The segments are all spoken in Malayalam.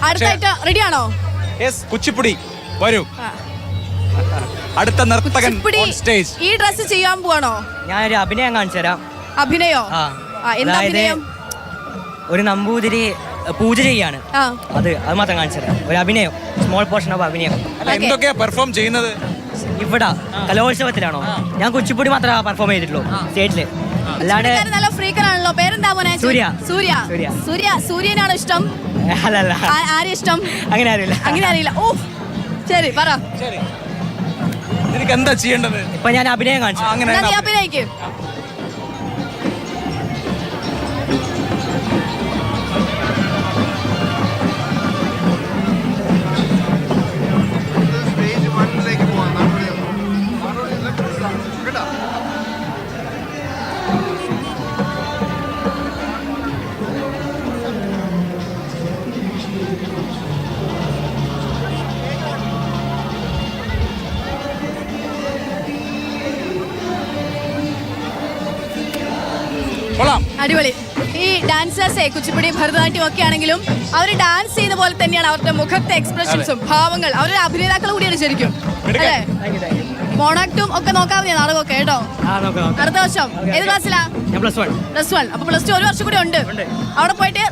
അടുത്തായിട്ട് റെഡിയാണോ? കുച്ചിപ്പുടി വരൂ. അടുത്ത നർത്തകൻ ഓൺ സ്റ്റേജ്. ഈ ഡ്രസ് ചെയ്യാൻ പോവാണോ? ഞാനൊരു അഭിനയം കാണിച്ചു തരാം. അഭിനയോ? എന്താ അഭിനയം? ഒരു നമ്പൂതിരി പൂജ ചെയ്യാണ്. അത് മാത്രം കാണിച്ചു തരാം. ഒരു അഭിനയം, സ്മോൾ പോർഷൻ ഓഫ് അഭിനയം. എന്തൊക്കെയാ പെർഫോം ചെയ്യുന്നത് ഇവിടെ കലോത്സവത്തിലാണോ? ഞാൻ കുച്ചിപ്പുടി മാത്രമേ പെർഫോം ചെയ്തിട്ടുള്ളൂ സ്റ്റേജില്. അല്ലാണ്ട് നല്ല ഫ്രീക്കനാണല്ലോ. പേരെന്താ മോനെ? സൂര്യ. സൂര്യ. സൂര്യ. സൂര്യനാണോ ഇഷ്ടം? അല്ലല്ല. ആരെയും ഇഷ്ടം? അങ്ങനെ അറിയില്ല. അങ്ങനെ അറിയില്ല. ഓ ശരി, പറ. എനിക്ക് എന്താ ചെയ്യേണ്ടത്? ഇപ്പൊ ഞാൻ അഭിനയം കാണിച്ചു. അഭിനയിക്കും. അടിപൊളി. ഈ ഡാൻസേഴ്സേ കുച്ചിപ്പുടി ഭരതനാട്യം ഒക്കെ ആണെങ്കിലും അവർ ഡാൻസ് ചെയ്യുന്ന പോലെ തന്നെയാണ് അവരുടെ മുഖത്തെ എക്സ്പ്രഷൻസും ഭാവങ്ങൾ. അവരുടെ അഭിനേതാക്കൾ കൂടിയാണ് ശരിക്കും, അല്ലേ? മോണാക്ടും ഒക്കെ നോക്കാവുന്ന നാടകമൊക്കെ കേട്ടോ. അടുത്ത വർഷം ഏത് ക്ലാസ്സിലാ? +1. അപ്പൊ +2 ഒരു വർഷം കൂടി ഉണ്ട്. അവിടെ പോയിട്ട്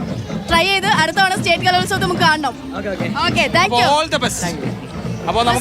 ട്രൈ ചെയ്ത് അടുത്ത തവണ സ്റ്റേറ്റ് കലോത്സവത്തിൽ നമുക്ക് കാണണം. Okay, thank you. അപ്പോൾ നമുക്ക്